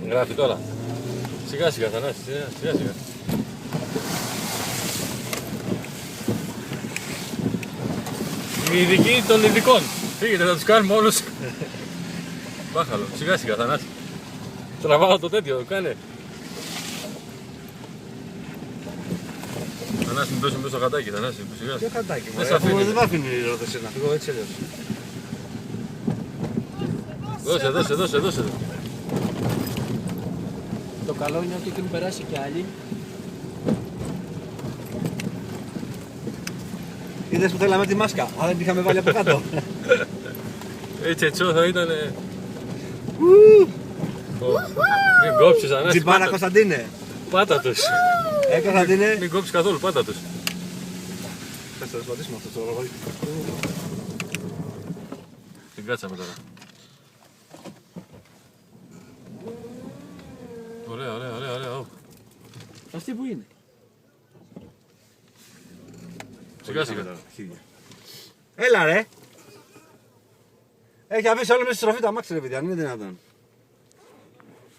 Γράφει τώρα. Σιγά σιγά Θανάση, σιγά σιγά. Οι ειδικοί των ειδικών. Φύγετε, θα τους κάνουμε όλους. Μπάχαλο, σιγά σιγά Θανάση. Τραβάω το τέτοιο, κάνε. Θανάση, μην πέσουμε στο χατάκι, Θανάση, σιγά. Ποιο χατάκι, Δεν μ' αφήνει η ρόδεση να φύγω έτσι αλλιώς. Δώσε. Το καλό είναι ότι έχουν περάσει κι άλλοι. Είδες που θέλαμε τη μάσκα, αλλά δεν την είχαμε βάλει από κάτω. Έτσι θα ήταν. Μην κόψεις Θανάση. Τζιμπάρα Κωνσταντίνε. Πάτα τους. Κωνσταντίνε. Μην κόψεις καθόλου, πάτα τους. Θες να σπατήσουμε αυτό το ρογόι. Την κάτσαμε τώρα. Ωραία. Αυτή που είναι. Σιγά σιγά. Έλα ρε. Έχει αφήσει όλο μέσα στη στροφή το αμάξι ρε παιδιά, αν είναι δυνατόν.